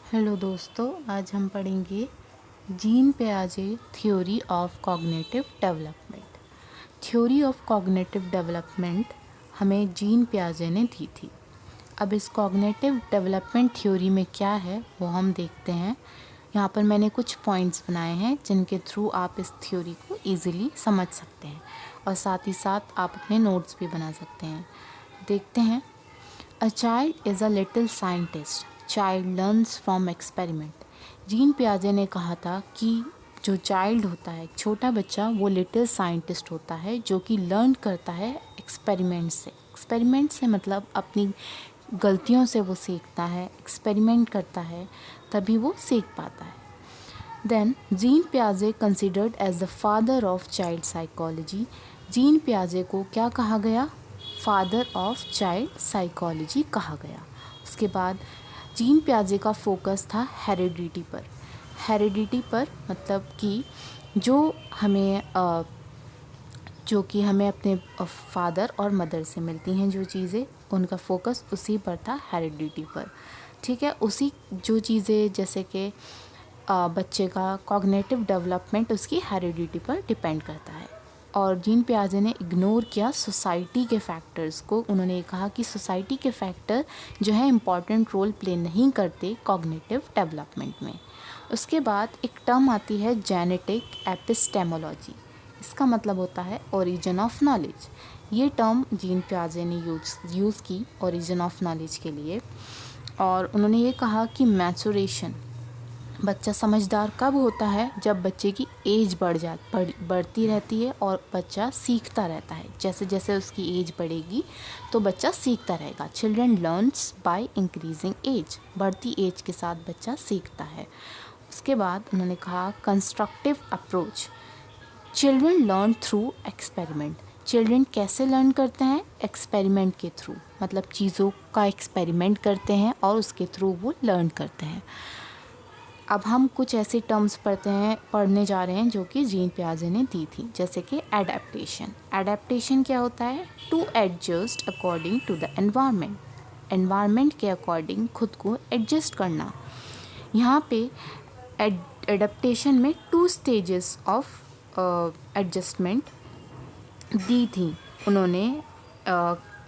Hello दोस्तों, आज हम पढ़ेंगे जीन पियाजे theory of cognitive development. Theory of cognitive development हमें जीन पियाजे ने दी थी। अब इस कॉग्निटिव डेवलपमेंट थ्योरी में क्या है वो हम देखते हैं। यहाँ पर मैंने कुछ पॉइंट्स बनाए हैं जिनके थ्रू आप इस थ्योरी को ईजिली समझ सकते हैं और साथ ही साथ आप अपने नोट्स भी बना सकते हैं। देखते हैं। A child is a little scientist. Child learns from experiment. Jean पियाजे ने कहा था कि जो चाइल्ड होता है, छोटा बच्चा, वो लिटिल साइंटिस्ट होता है जो कि लर्न करता है एक्सपेरिमेंट से। एक्सपेरिमेंट से मतलब अपनी गलतियों से वो सीखता है, एक्सपेरिमेंट करता है, तभी वो सीख पाता है। Then जीन पियाजे considered as the father of child psychology. Jean पियाजे को क्या कहा गया? फादर ऑफ चाइल्ड साइकोलॉजी कहा गया। उसके बाद जीन पियाजे का फोकस था हेरिडिटी पर। हेरिडिटी पर मतलब कि जो हमें अपने फादर और मदर से मिलती हैं जो चीज़ें, उनका फोकस उसी पर था, हेरिडिटी पर। ठीक है, उसी जो चीज़ें जैसे कि बच्चे का कॉग्निटिव डेवलपमेंट उसकी हेरिडिटी पर डिपेंड करता है। और जीन पियाजे ने इग्नोर किया सोसाइटी के फैक्टर्स को। उन्होंने कहा कि सोसाइटी के फैक्टर जो है इम्पॉर्टेंट रोल प्ले नहीं करते कॉग्निटिव डेवलपमेंट में। उसके बाद एक टर्म आती है जेनेटिक एपिस्टेमोलॉजी। इसका मतलब होता है ओरिजिन ऑफ नॉलेज। ये टर्म जीन पियाजे ने यूज़ की ओरिजिन ऑफ नॉलेज के लिए। और उन्होंने ये कहा कि मैचुरेशन, बच्चा समझदार कब होता है? जब बच्चे की एज बढ़ती रहती है और बच्चा सीखता रहता है। जैसे जैसे उसकी एज बढ़ेगी तो बच्चा सीखता रहेगा। Children learns by increasing age. बढ़ती एज के साथ बच्चा सीखता है। उसके बाद उन्होंने कहा constructive approach. Children learn through experiment. Children कैसे लर्न करते हैं? एक्सपेरिमेंट के थ्रू, मतलब चीज़ों का एक्सपेरिमेंट करते हैं और उसके थ्रू वो लर्न करते हैं। अब हम कुछ ऐसे टर्म्स पढ़ने जा रहे हैं जो कि जीन पियाजे ने दी थी, जैसे कि एडेप्टेशन। एडेप्टेशन क्या होता है? To adjust according to the environment. Environment के अकॉर्डिंग खुद को एडजस्ट करना। यहाँ पे एडेप्टेशन में 2 स्टेजेस ऑफ एडजस्टमेंट दी थी उन्होंने।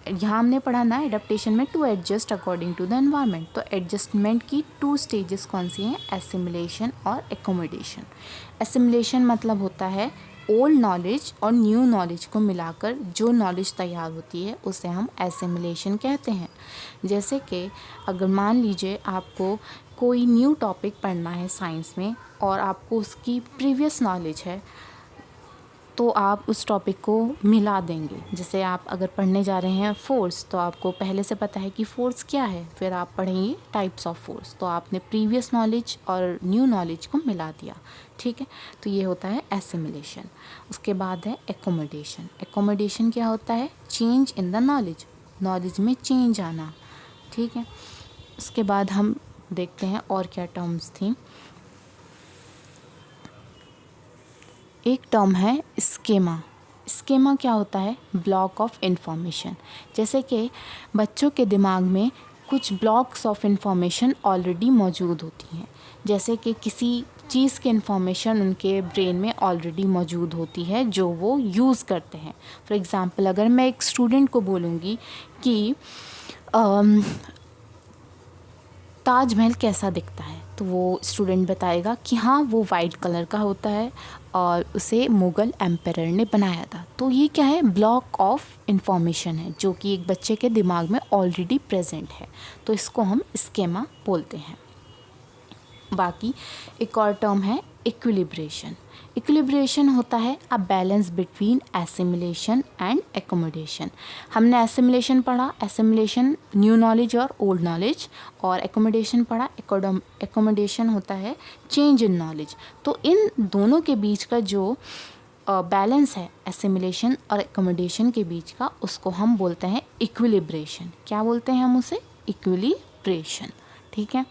यहाँ हमने पढ़ा ना एडेप्टेशन में to adjust according to the environment. तो एडजस्टमेंट की 2 स्टेजेस कौन सी हैं? एसिमिलेशन और एकोमोडेशन। एसिमिलेशन मतलब होता है ओल्ड नॉलेज और न्यू नॉलेज को मिलाकर जो नॉलेज तैयार होती है उसे हम एसिमिलेशन कहते हैं। जैसे कि अगर मान लीजिए आपको कोई न्यू टॉपिक पढ़ना है साइंस में और आपको उसकी प्रीवियस नॉलेज है, तो आप उस टॉपिक को मिला देंगे। जैसे आप अगर पढ़ने जा रहे हैं फोर्स, तो आपको पहले से पता है कि फोर्स क्या है, फिर आप पढ़ेंगे टाइप्स ऑफ फोर्स, तो आपने प्रीवियस नॉलेज और न्यू नॉलेज को मिला दिया। ठीक है, तो ये होता है एसिमिलेशन। उसके बाद है एकोमोडेशन। एकोमोडेशन क्या होता है? Change in the knowledge, knowledge में चेंज आना। ठीक है, उसके बाद हम देखते हैं और क्या टर्म्स थी। एक टर्म है स्केमा। स्केमा क्या होता है? Block of information. जैसे कि बच्चों के दिमाग में कुछ ब्लॉक्स ऑफ इंफॉर्मेशन ऑलरेडी मौजूद होती हैं। जैसे कि किसी चीज़ की इंफॉर्मेशन उनके ब्रेन में ऑलरेडी मौजूद होती है जो वो यूज़ करते हैं। फॉर एग्ज़ाम्पल, अगर मैं एक स्टूडेंट को बोलूँगी कि ताजमहल कैसा दिखता है, तो वो स्टूडेंट बताएगा कि हाँ, वो वाइट कलर का होता है और उसे मुग़ल एम्परर ने बनाया था। तो ये क्या है? ब्लॉक ऑफ इंफॉर्मेशन है जो कि एक बच्चे के दिमाग में ऑलरेडी प्रेजेंट है, तो इसको हम स्केमा बोलते हैं। बाकी एक और टर्म है इक्विलिब्रेशन। इक्विलिब्रेशन होता है a balance between assimilation and accommodation. हमने एसिमिलेशन पढ़ा, एसिमिलेशन न्यू नॉलेज और ओल्ड नॉलेज, और एकोमोडेशन पढ़ा, एकोमोडेशन होता है चेंज इन नॉलेज। तो इन दोनों के बीच का जो बैलेंस है एसिमिलेशन और एकोमोडेशन के बीच का, उसको हम बोलते हैं इक्विलिब्रेशन। क्या बोलते हैं हम उसे? इक्विलिब्रेशन। ठीक है,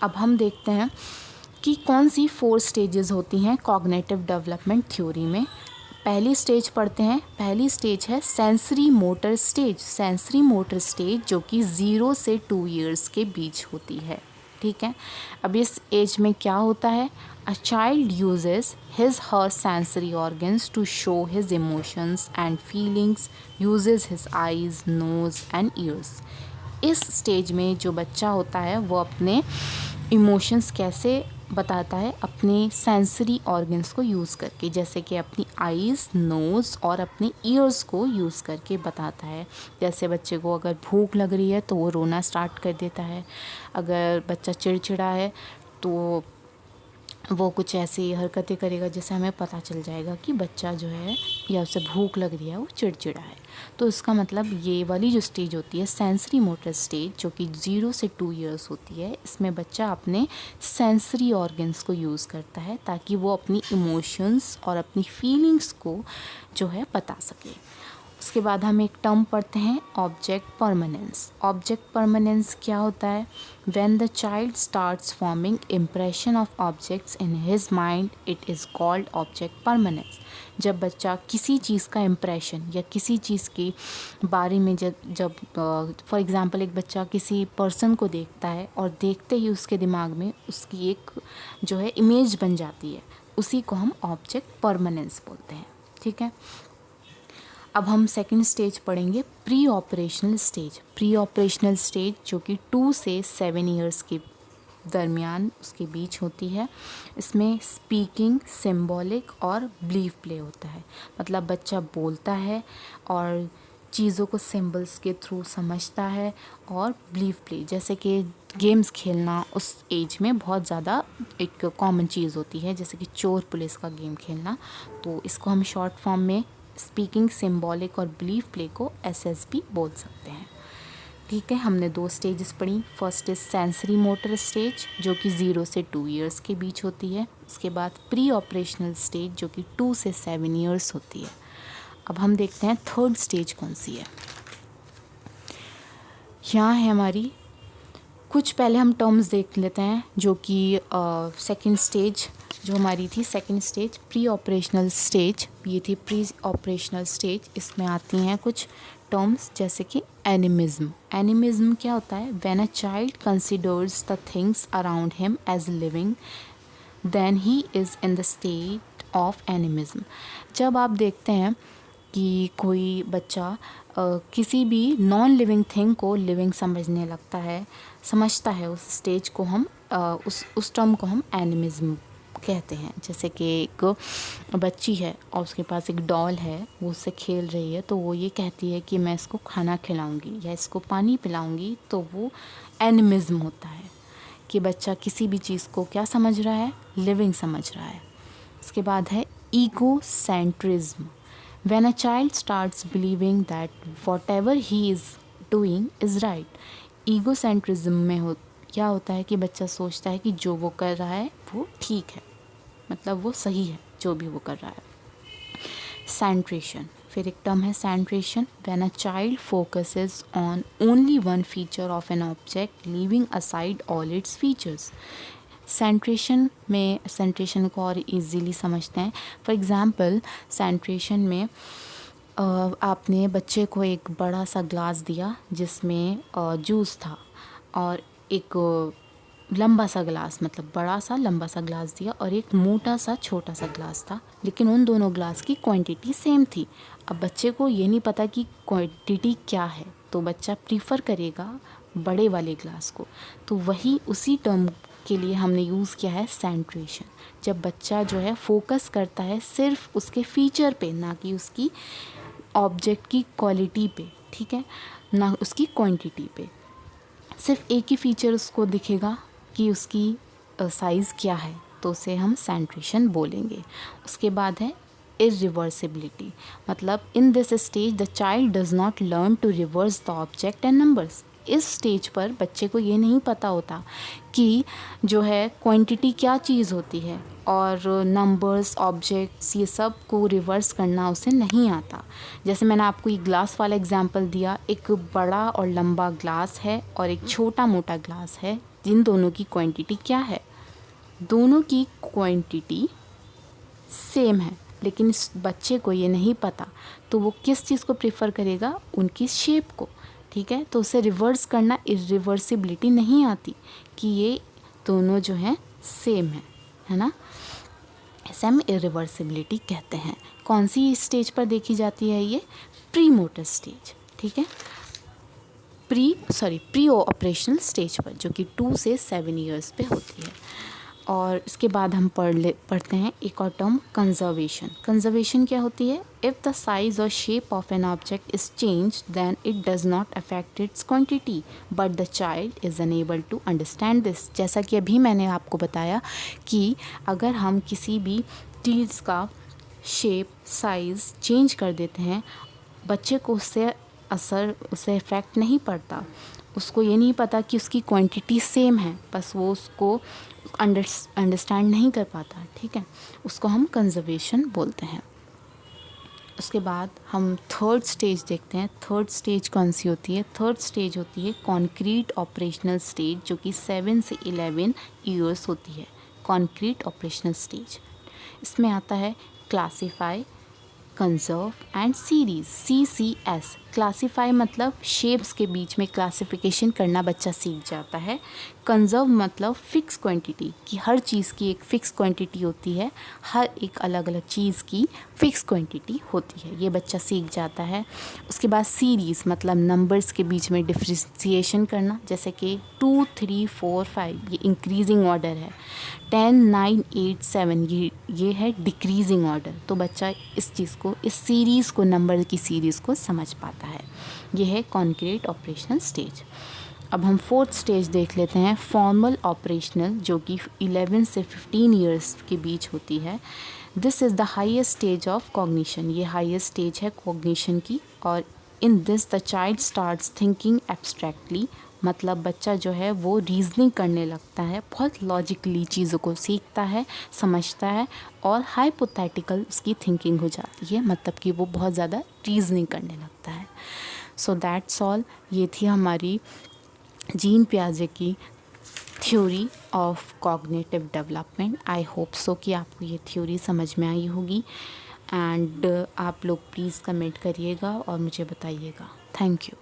अब हम देखते हैं कि कौन सी 4 स्टेजेस होती हैं कॉग्निटिव डेवलपमेंट थ्योरी में। पहली स्टेज पढ़ते हैं। पहली स्टेज है sensory motor stage. Sensory motor stage जो कि 0 से 2 ईयर्स के बीच होती है। ठीक है। अब इस एज में क्या होता है, a child uses his her sensory organs to show his emotions and feelings, uses his eyes, nose and ears. इस स्टेज में जो बच्चा होता है वो अपने इमोशंस कैसे बताता है, अपने सेंसरी ऑर्गन्स को यूज़ करके, जैसे कि अपनी आईज़, नोज़ और अपने ईयर्स को यूज़ करके बताता है। जैसे बच्चे को अगर भूख लग रही है तो वो रोना स्टार्ट कर देता है, अगर बच्चा चिड़चिड़ा है तो वो कुछ ऐसी हरकतें करेगा जिससे हमें पता चल जाएगा कि बच्चा जो है या उसे भूख लग रही है, वो चिड़चिड़ा है। तो इसका मतलब ये वाली जो स्टेज होती है सेंसरी मोटर स्टेज, जो कि 0 से 2 इयर्स होती है, इसमें बच्चा अपने सेंसरी ऑर्गन्स को यूज़ करता है ताकि वो अपनी इमोशंस और अपनी फीलिंग्स को जो है बता सके। उसके बाद हम एक टर्म पढ़ते हैं, ऑब्जेक्ट परमानेंस। ऑब्जेक्ट परमानेंस क्या होता है, when the child starts forming impression of objects in his mind, it is called object permanence. जब बच्चा किसी चीज़ का इम्प्रेशन या किसी चीज़ के बारे में जब फॉर एग्ज़ाम्पल एक बच्चा किसी पर्सन को देखता है और देखते ही उसके दिमाग में उसकी एक जो है इमेज बन जाती है, उसी को हम ऑब्जेक्ट परमानेंस बोलते हैं। ठीक है। अब हम सेकंड स्टेज पढ़ेंगे, pre operational stage. Pre operational stage जो कि 2 से 7 इयर्स के दरमियान उसके बीच होती है। इसमें स्पीकिंग, सिंबॉलिक और बिलीफ प्ले होता है। मतलब बच्चा बोलता है और चीज़ों को सिंबल्स के थ्रू समझता है, और बिलीफ प्ले जैसे कि गेम्स खेलना उस एज में बहुत ज़्यादा एक कॉमन चीज़ होती है, जैसे कि चोर पुलिस का गेम खेलना। तो इसको हम शॉर्ट फॉर्म में स्पीकिंग, सिंबॉलिक और बिलीफ प्ले को SSB बोल सकते हैं। ठीक है, हमने 2 स्टेजेस पढ़ी। First is sensory motor stage जो कि 0 से 2 इयर्स के बीच होती है। उसके बाद प्री ऑपरेशनल स्टेज जो कि 2 से 7 इयर्स होती है। अब हम देखते हैं थर्ड स्टेज कौन सी है। यहाँ है हमारी कुछ, पहले हम टर्म्स देख लेते हैं जो कि सेकंड स्टेज जो हमारी थी, second stage pre operational stage, ये थी प्री ऑपरेशनल स्टेज। इसमें आती हैं कुछ टर्म्स जैसे कि एनिमिज्म। एनिमिज्म क्या होता है, when a child considers the things around him as living then he is in the state of animism. जब आप देखते हैं कि कोई बच्चा किसी भी नॉन लिविंग थिंग को लिविंग समझने लगता है, समझता है, उस स्टेज को हम उस टर्म को हम एनिमिज्म कहते हैं। जैसे कि एक बच्ची है और उसके पास एक डॉल है, वो उससे खेल रही है, तो वो ये कहती है कि मैं इसको खाना खिलाऊंगी या इसको पानी पिलाऊंगी, तो वो एनिमिज्म होता है कि बच्चा किसी भी चीज़ को क्या समझ रहा है, लिविंग समझ रहा है। उसके बाद है ego centrism. When a child starts believing that whatever he is doing is right, egocentrism में क्या होता है कि बच्चा सोचता है कि जो वो कर रहा है वो ठीक है, मतलब वो सही है जो भी वो कर रहा है। सेंट्रेशन, फिर एक टर्म है सेंट्रेशन, when a child focuses on only one feature of an object leaving aside all its features. सेंट्रेशन में, सेंट्रेशन को और इजीली समझते हैं। फॉर एग्ज़ाम्पल सेंट्रेशन में आपने बच्चे को एक बड़ा सा ग्लास दिया जिसमें जूस था, और एक लंबा सा ग्लास, मतलब बड़ा सा लंबा सा ग्लास दिया, और एक मोटा सा छोटा सा ग्लास था, लेकिन उन दोनों ग्लास की क्वांटिटी सेम थी। अब बच्चे को ये नहीं पता कि क्वांटिटी क्या है, तो बच्चा प्रीफर करेगा बड़े वाले ग्लास को। तो वही उसी टर्म के लिए हमने यूज़ किया है सेंट्रेशन। जब बच्चा जो है फोकस करता है सिर्फ उसके फीचर पे, ना कि उसकी ऑब्जेक्ट की क्वालिटी पे, ठीक है, ना उसकी क्वांटिटी पे, सिर्फ एक ही फीचर उसको दिखेगा कि उसकी साइज़ क्या है, तो उसे हम सेंट्रेशन बोलेंगे। उसके बाद है इरिवर्सिबिलिटी, मतलब in this stage the child does not learn to reverse the object and numbers. इस स्टेज पर बच्चे को ये नहीं पता होता कि जो है क्वांटिटी क्या चीज़ होती है, और नंबर्स, ऑब्जेक्ट्स, ये सब को रिवर्स करना उसे नहीं आता। जैसे मैंने आपको ये ग्लास वाला एग्जांपल दिया, एक बड़ा और लंबा ग्लास है और एक छोटा मोटा ग्लास है, जिन दोनों की क्वांटिटी क्या है, दोनों की क्वांटिटी सेम है, लेकिन इस बच्चे को ये नहीं पता, तो वो किस चीज़ को प्रेफर करेगा, उनकी शेप को, ठीक है। तो उसे रिवर्स करना, इरिवर्सिबिलिटी नहीं आती कि ये दोनों जो हैं सेम है ना। ऐसे हम इरिवर्सिबिलिटी कहते हैं। कौन सी स्टेज पर देखी जाती है ये? प्री मोटर स्टेज, ठीक है, प्री ऑपरेशनल स्टेज पर, जो कि 2 से 7 ईयर्स पे होती है। और इसके बाद हम पढ़ते हैं एक और टर्म, कंजर्वेशन। कंजर्वेशन क्या होती है? इफ़ द साइज और shape of an object is change then it does not affect its quantity but the child is unable to understand this. जैसा कि अभी मैंने आपको बताया कि अगर हम किसी भी चीज़ का शेप साइज़ चेंज कर देते हैं, बच्चे को उससे इफ़ेक्ट नहीं पड़ता, उसको ये नहीं पता कि उसकी क्वांटिटी सेम है, बस वो उसको अंडरस्टैंड नहीं कर पाता, ठीक है, उसको हम कंजर्वेशन बोलते हैं। उसके बाद हम थर्ड स्टेज देखते हैं। थर्ड स्टेज कौन सी होती है? थर्ड स्टेज होती है कॉन्क्रीट ऑपरेशनल स्टेज, जो कि 7 से 11 ईयर्स होती है। कॉन्क्रीट ऑपरेशनल स्टेज, इसमें आता है classify, conserve and series, CCS। Classify मतलब शेप्स के बीच में क्लासिफिकेशन करना बच्चा सीख जाता है। कंजर्व मतलब फिक्स क्वांटिटी, कि हर चीज़ की एक फ़िक्स क्वांटिटी होती है, हर एक अलग अलग चीज़ की फ़िक्स क्वांटिटी होती है, ये बच्चा सीख जाता है। उसके बाद सीरीज़ मतलब नंबर्स के बीच में डिफ्रेंशिएशन करना, जैसे कि 2 3 4 5 ये इंक्रीजिंग ऑर्डर है, 10 9 8 7 ये है डिक्रीजिंग ऑर्डर। तो बच्चा इस चीज़ को, इस सीरीज़ को, नंबर की सीरीज़ को समझ पाता है। ये है कॉन्क्रीट ऑपरेशनल स्टेज। अब हम फोर्थ स्टेज देख लेते हैं, फॉर्मल ऑपरेशनल, जो कि 11 से 15 ईयर्स के बीच होती है। This is the highest stage of cognition, ये हाईएस्ट स्टेज है कॉग्निशन की। और in this the child starts thinking abstractly, मतलब बच्चा जो है वो रीजनिंग करने लगता है, बहुत लॉजिकली चीज़ों को सीखता है, समझता है, और हाइपोथेटिकल उसकी थिंकिंग हो जाती है, मतलब कि वो बहुत ज़्यादा रीजनिंग करने लगता है। सो दैट्स ऑल, ये थी हमारी जीन पियाजे की theory of cognitive development. I hope so कि आपको ये थ्योरी समझ में आई होगी। एंड आप लोग प्लीज़ कमेंट करिएगा और मुझे बताइएगा। Thank you.